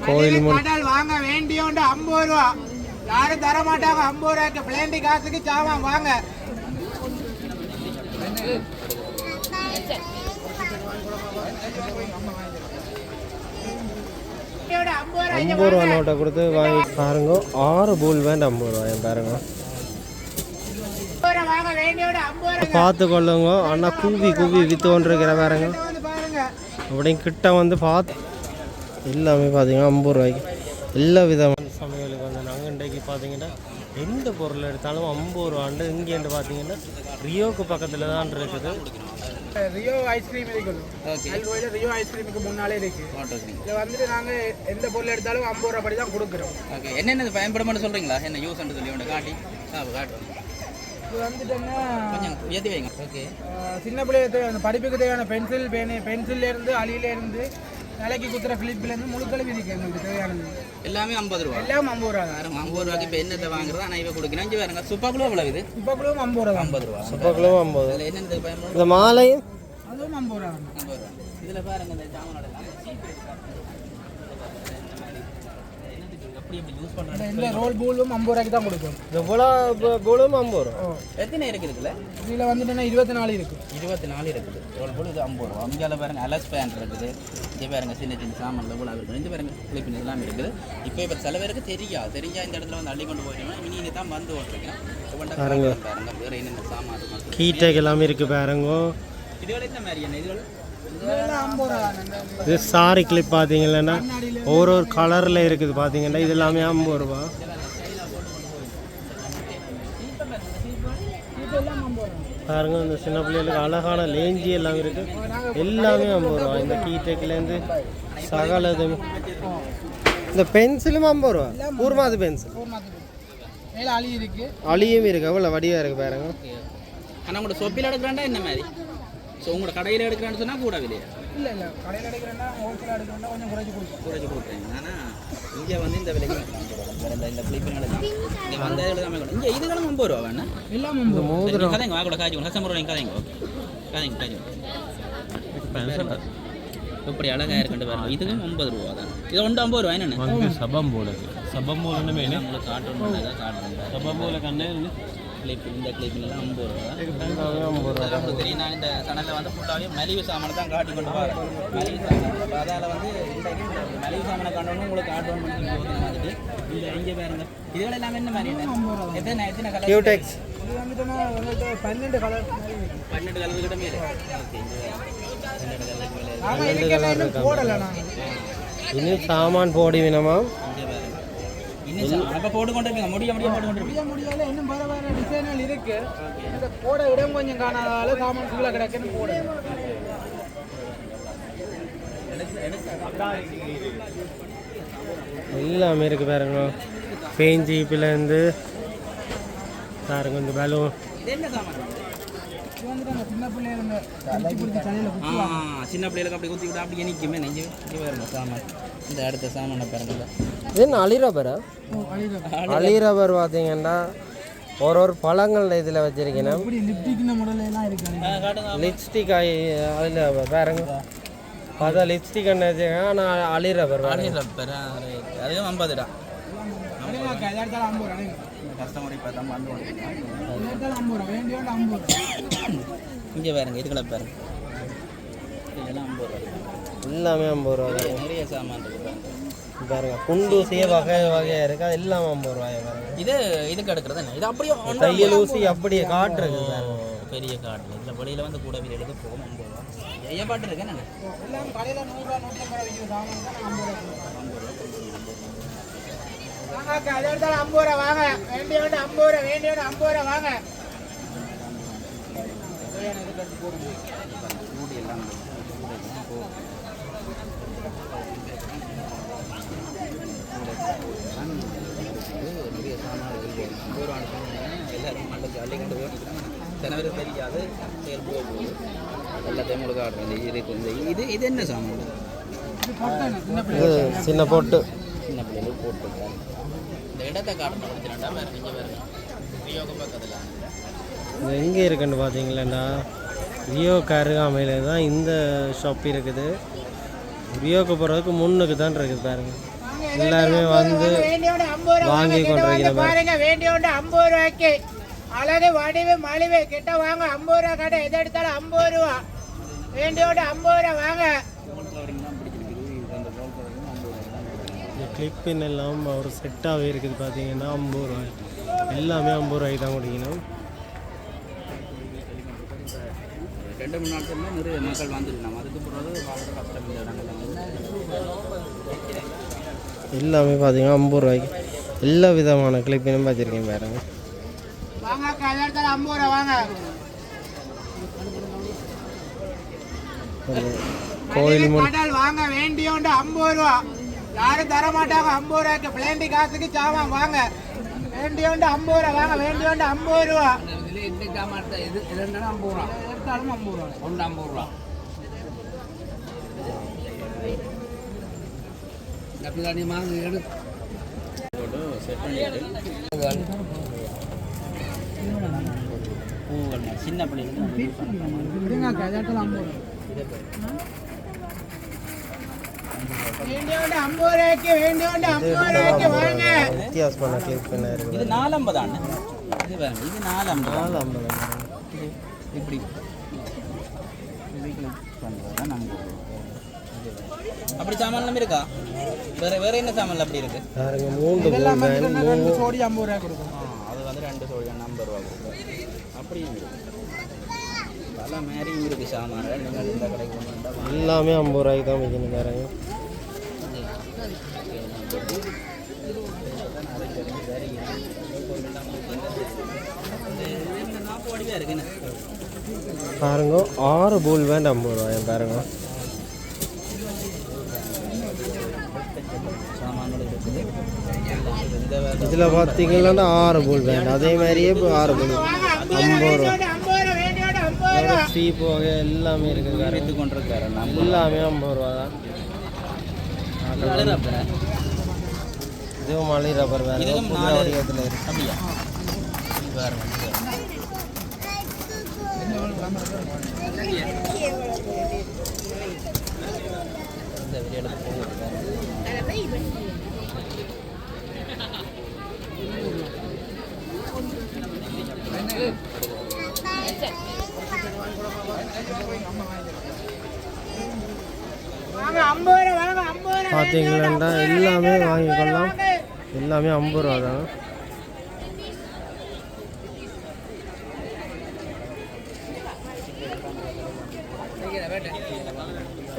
கோயில் கடல் வாங்க வேண்டியோண்டு 50 ரூபா. யாரும் தர மாட்டாங்க 50 ரூபாய்க்கு. பிளேண்டி காசுக்கு சாமான் வாங்க. 50 ரூபா நோட்டை கொடுத்து வாங்கி பாருங்க. 6 பூல் வேண்ட் 50 ரூபாய் பாருங்க. பார்த்து கொள்ளுங்க. அண்ணா கூவி வித்து கொண்டிருக்கிற பாருங்க. அப்படியே கிட்ட வந்து பார்த்து எல்லாமே பார்த்தீங்கன்னா 50 ரூபாய்க்கு எல்லா விதமான சமையலுக்கு வந்து நாங்கள் இன்றைக்கு பார்த்தீங்கன்னா எந்த பொருள் எடுத்தாலும் 50 ரூபாண்டு. இங்கேண்டு பார்த்தீங்கன்னா ரியோக்கு பக்கத்தில் தான் இருக்குது. ரியோ ஐஸ்கிரீம் இருக்குது. ரியோ ஐஸ்கிரீமுக்கு முன்னாலே இருக்கு. இதில் வந்துட்டு நாங்கள் எந்த பொருள் எடுத்தாலும் 50 ரூபா படி தான் கொடுக்குறோம். ஓகே, என்னென்ன பயன்படுமான்னு சொல்கிறீங்களா? என்ன யூஸ் சொல்லி ஒன்று காட்டி காட்டுறோம். இது வந்துட்டுன்னா கொஞ்சம் ஏற்றி வைங்க. ஓகே, சின்ன பிள்ளைய அந்த படிப்புக்கு தேவையான பென்சில்லேருந்து அலியிலேருந்து தலைக்கு குத்துற கிளிப்லேருந்து முழுக்களை விதிக்கு எங்களுக்கு தேவையானது எல்லாமே 50 ரூபா. எல்லாம் 50 ரூபா தான். 50 ரூபாய்க்கு இப்போ என்னத்தை வாங்குறது? ஆனால் இவ கொடுக்கணும். இங்கே வேறுங்க சுப்பாக்குள்ள எவ்வளோ இது? சுப்பாக்குள்ள 50 ரூபா. 50 ரூபா. சுப்பாக்குள்ள 50. இதில் என்னென்ன பயன்படும்? இந்த மாலையும் அதுவும் 50 ரூபா. 50 ரூபா. இதில் பாருங்க இந்த ஜாமானோட யூஸ் பண்ணுறேன். இந்த ரோல் பூலும் 50 ரூபாய்க்கு தான் கொடுக்கும். இந்த பூலும் 50 ரூபா. எத்தனை இருக்குது இதில்? இதில் வந்துட்டுன்னா 24 இருக்குது. 24 இருக்குது. ரோல் பூல் இது 50 ரூபா. இங்கே பாருங்க அலஸ் பேண்ட் இருக்குது. இங்கே பாருங்க சின்ன சின்ன சாமான்ல கூட இருக்குது. இந்த பாருங்க கிளிப்பின் எல்லாம் இருக்குது. இப்போ சில பேருக்கு தெரிஞ்சா இந்த இடத்துல வந்து அள்ளி கொண்டு போயிட்டோம்னா இனி தான் வந்து ஓட்டுருக்கேன். பாருங்க வேறு என்னென்ன சாமான் கீட்டேக் எல்லாமே இருக்கு பாருங்க. இதோட என்ன மாதிரி என்ன இதோட இது சாரி கிளிப் பார்த்தீங்கன்னா ஒரு கலரில் இருக்குது பார்த்தீங்கன்னா இது எல்லாமே 50 ரூபா. பாருங்க இந்த சின்ன பிள்ளைகளுக்கு அழகான லேஞ்சி எல்லாம் இருக்குது. எல்லாமே 50 ரூபா. இந்த கீட்டேக்லேருந்து சகலதும். இந்த பென்சிலும் 50 ரூபா. கூர்மாது பென்சில் அழியும் இருக்குது. அவ்வளோ வடிவாக இருக்குது பாருங்க. ஆனால் உங்களோட சொப்பில் எடுக்கிறாண்டா என்ன மாதிரி? ஸோ உங்களோட கடையில் எடுக்கிறான்னு சொன்னால் கூட இல்லையா? இல்லை கடையில் எடுக்கிறேன்னா ஹோல்சேலாக எடுக்கிறேன்னா கொஞ்சம் குறைச்சி கொடுக்குறேன். ஆனால் இங்கே வந்து இந்த விலைக்கு இந்த கிளிப்புகளுக்கு இங்கே வந்த எல்லாமே இங்கே இதுகளும் 50 ரூபா வேணா? எல்லாம் கதைங்க வாங்க காய்ச்சி கஸ்டமர் கதைங்க. ஓகே கதைங்க இப்படி அழகாக இருக்குன்னு பாருங்க. இதுக்கும் 50 ரூபா தான். இது ஒன்று 50 ரூபா. என்னென்ன சபம் போல சபம்போலன்னு உங்களுக்கு காட்டுறோம். சபம்போல கண்ணே கிளிப் இந்த கிளிப்லாம் 50 ரூபா. தெரியும். நான் இந்த சனலில் வந்து ஃபுல்லாகவே மலிவு சாமானை தான் காட்டி கொண்டு வரேன். மலிவு சாமான் அதால் வந்து இன்றைக்கு மலிவு சாமானை காட்டணும் உங்களுக்கு காட்டணும் வந்துட்டு இந்த இங்கே பாருங்க. இதுகள் எல்லாமே என்ன மாதிரி எத்தனை கலர்? கியூடெக்ஸ் இது வந்துட்டுன்னா 12 கலர் 12 கலர் கிட்ட மேலே. இன்னும் சாமான் போடி வேணுமா? அப்போ போட்டுக்கொண்டு முடிய முடியாத இன்னும் வேறு டிசைன்கள் இருக்கு. இந்த போட இடம் கொஞ்சம் காணாதால சாமான் ஃபுல்லாக கிடக்குன்னு போட எல்லாமே இருக்கு பாருங்க. பெயின்ஜீப்பிலேருந்து பாருங்க இந்த பலூன். சின்ன பிள்ளைகளுக்கு அப்படி குத்தி விட்டு அப்படி நிற்குமே நெஞ்சு பாருங்க சாமான். இந்த அடுத்த சாமான பாருங்க. இது அலிரபரா? அலிரபர் பார்த்தீங்கன்னா ஒரு பழங்கள் இதில் வச்சிருக்கேன். லிப்ஸ்டிக் அதில் பாருங்க. பார்த்தா லிப்ஸ்டிக் என்ன வச்சுருக்கேன். ஆனால் அலிரபர் அதே 50 ரூபா. கஸ்டமர் இப்போ தான் வந்து இங்கே பாருங்க. இதுகளை பாருங்க. இதெல்லாம் 50 ரூபா. எல்லாமே 50 ரூபா. நிறைய சாமான் இருக்குது பாருங்க. குண்டூசியே வகையாக இருக்குது. அது எல்லாம் 50 ரூபாய் பாருங்க. இதுக்கு எடுக்கிறது என்ன? இது அப்படியே தையல் ஊசி அப்படியே காட்டுறது பெரிய காட்டு. இதில் வெளியில் வந்து கூட வீடு எடுத்து போகும் 50 ரூபா. ஐயா பாட்டு இருக்கேன் நான் எல்லாம் கடையில் 100 ரூபா 150 ரூபா சாமான் தான் 50 ரூபா. அதை எடுத்தாலும் 50 ரூபா வாங்க. வேண்டியோட 50 ரூபா. வேண்டியோட 50 ரூபா வாங்க. எல்லாம் நிறைய சாமான் இருக்குது. 50 ரூபா எல்லாத்தையும் மண்டச்சு அள்ளிக்கிட்டு போயிருக்கிறேன். சில பேருக்கு தெரியாது. சரி போகுது எல்லாத்தையும் உங்களுக்கு ஆடுறேன். இது இது என்ன சாமான்? சின்ன போட்டு சின்ன பிள்ளைகளுக்கு போட்டுருக்காங்க. இந்த இடத்தை காட்டணும் அப்படின்னா வேறு நீங்கள் வேறு ரியோக்கு பக்கத்தில் இது எங்கே இருக்குன்னு பார்த்தீங்களா? ரியோக்கு அருகாமையில் தான் இந்த ஷாப் இருக்குது. ரியோக்கு போகிறதுக்கு முன்னுக்கு தான் இருக்குது பாருங்கள். எல்லாருமே வந்து வாங்கி கொண்டிருக்கிற பாருங்க. வேண்டியோண்டு 50 ரூபாய்க்கு அழகு வடிவு மலிவு கிட்ட வாங்க. 50 ரூபா கடை எது எடுத்தாலும் 50 ரூபா. வேண்டியோண்டு 50 ரூபா வாங்க. கிளிப்பின் எல்லாம் ஒரு செட்டாகவே இருக்குது பார்த்தீங்கன்னா 50 ரூபாய். எல்லாமே 50 ரூபாய்க்கு தான் குடிக்கணும். 2-3 நாட்கள்ல நிறைய மக்கள் வந்துருக்காங்க. அதுக்கு பிறகு வாழ்க்கை கஷ்டம் எல்லாமே பார்த்தீங்கன்னா 50 ரூபாய்க்கு எல்லா விதமான கிளிப்பினும் வச்சுருக்கேன் பாருங்க. வாங்க கடை எடுத்தாலும் 50 ரூபா வாங்க. கோயில் கடல் வாங்க. வேண்டியோண்டு 50 ரூபா. யாரும் தர மாட்டாங்க 50 ரூபாய்க்கு. பிளேண்டி காசுக்கு சாமான் வாங்க. வேண்டியோண்டு 50 ரூபா வாங்க. வேண்டியோண்டு 50 ரூபா. இந்த சாமான் இது என்னன்னா 50 ரூபா. எடுத்தாலும் 50 ரூபா. ஒன்று 50 ரூபா. அப்படிதான் வாங்க. எடு செட் பண்ணிட்டு பூவல் சின்ன பிள்ளைங்க வித்தியாசமான கிளிப்பின் இது 450 தானே? இது பாருங்க, இது 450. இப்படி அப்படி சாமான்லாம் இருக்கா? வேற வேற என்ன சாமான் அப்படி இருக்கு? பாருங்க 3 சோடி 50 ரூபாய் கொடுக்கும். அது வந்து 2 சோடி 50 ரூபா கொடுக்கும். அப்படியும் இருக்கு. பல மாதிரியும் இருக்கு சாமான். நீங்கள் இந்த கடைக்கு வந்தால் எல்லாமே 50 ரூபாய்க்கு தான் வைக்கணும் பாருங்க. பாருங்க 6 பூல் பேண்ட் 50 ரூபாய் பாருங்க. இதில் பார்த்தீங்கன்னா 6 பூல் பேண்ட் அதே மாதிரியே இப்போ 6 பூல் 50 ரூபா. சீப்பு வகை எல்லாமே இருக்குது எடுத்து கொண்டிருக்காரு. எல்லாமே 50 ரூபா தான். இதுவும் மலை ரப்பர் வேறு வடிவத்தில் இருக்கு. அப்படியா? பார்த்தீங்களா எல்லாமே வாங்கிக்கலாம். எல்லாமே 50 ரூபா தான்.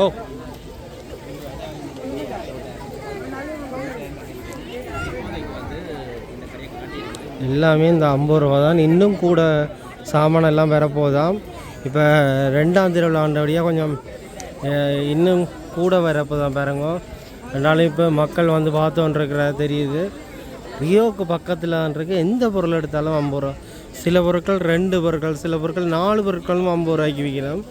ஓ எல்லாமே இந்த 50 ரூபா தான். இன்னும் கூட சாமானெல்லாம் வரப்போதாம். இப்போ 2ஆம் திருவிழா ஆண்டபடியாக கொஞ்சம் இன்னும் கூட வரப்போதான் பாருங்க. அதனால இப்போ மக்கள் வந்து பார்த்தோன்றிருக்கிற தெரியுது. ரியோவுக்கு பக்கத்தில் இருக்கு. எந்த பொருள் எடுத்தாலும் 50 ரூபா. சில பொருட்கள் 2 பொருட்கள், சில பொருட்கள் 4 பொருட்களும் 50 ரூபாய்க்கு விற்கலாம்.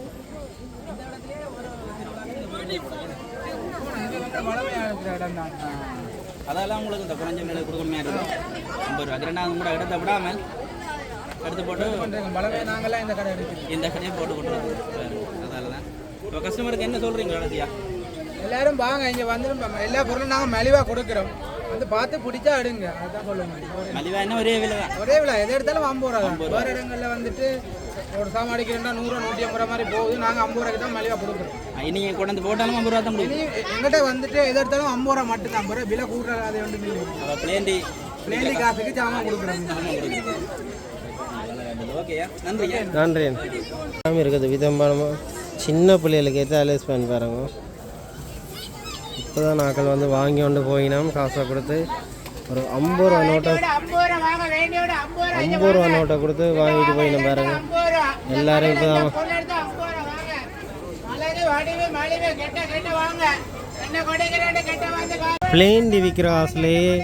அதெல்லாம் உங்களுக்கு இந்த குறைஞ்ச விலை கொடுக்கணுமே இருக்கும். 50 ரூபா 2ஆவது கூட எடுத்த விடாமல் எடுத்து போட்டு நாங்களாம் இந்த கடையை போட்டு கொடுத்துருவோம். அதனால தான் இப்போ கஸ்டமருக்கு என்ன சொல்கிறீங்க கடைசியா? எல்லாரும் வாங்க இங்கே வந்துடும். எல்லா பொருளும் நாங்கள் மலிவாக கொடுக்குறோம். வந்து பார்த்து பிடிச்சா எடுங்க. அதுதான் சொல்லுங்க. மலிவா என்ன ஒரே விலை தான். ஒரே விலை எது எடுத்தாலும் 50 ரூபா தான். வேறு இடங்களில் வந்துட்டு ஒரு சாமான் அடிக்கிறேன்னா 100 150 ரூபா மாதிரி போகுது. நாங்கள் 50 ரூபாய்க்கு தான் மலிவாக கொடுக்குறோம். நீங்கள் கொண்டு வந்து போட்டாலும் 50 ரூபா தான் முடியும். எங்கிட்ட வந்துட்டு எது எடுத்தாலும் 50 ரூபா மட்டும் தான். பிறகு விலை கூடுறது அது வந்து பிளேண்டி காசுக்கு சாமான் கொடுக்குறோம். ஓகேயா? நன்றியா? நன்றி. எல்லாமே இருக்குது விதம்பரமாக. சின்ன பிள்ளைகளுக்கு ஏற்ற அலேஸ் பண்ணி பாருங்க. இப்போ தான் நாங்கள் வந்து வாங்கி கொண்டு போயினோம். காசை கொடுத்து ஒரு 50 ரூபா நோட்டை 50 ரூபா நோட்டை கொடுத்து வாங்கிட்டு போயினோம் பாருங்க. எல்லாரும் இப்போ தான் பிளேண்டி விற்கிற காசுலேயே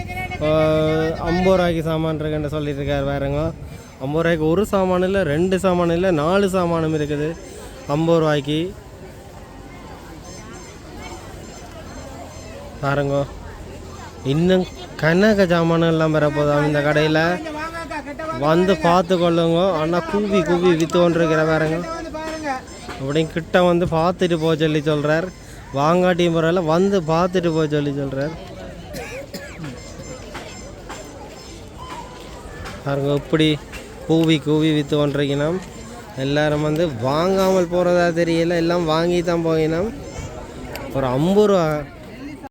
50 ரூபாய்க்கு சாமான் இருக்குன்னு சொல்லிட்டு இருக்காரு பாருங்க. 50 ரூபாய்க்கு ஒரு சாமான் இல்லை, 2 சாமான் இல்லை, 4 சாமானும் இருக்குது 50 ரூபாய்க்கு பாருங்க. இன்னும் கனக சாமான் எல்லாம் வரப்போதாம் இந்த கடையில். வந்து பார்த்து கொள்ளுங்க. ஆனால் கூவி கூவி விற்று கொண்டிருக்கிற பாருங்க. அப்படின்னு கிட்ட வந்து பார்த்துட்டு போக சொல்லி சொல்கிறார். வாங்காட்டியும் பரவாயில்ல, வந்து பார்த்துட்டு போக சொல்லி சொல்கிறார். பாருங்க இப்படி கூவி கூவி விற்று கொண்டிருக்கணும். எல்லாரும் வந்து வாங்காமல் போகிறதா தெரியல, எல்லாம் வாங்கி தான் போயினோம். ஒரு 50 ரூபா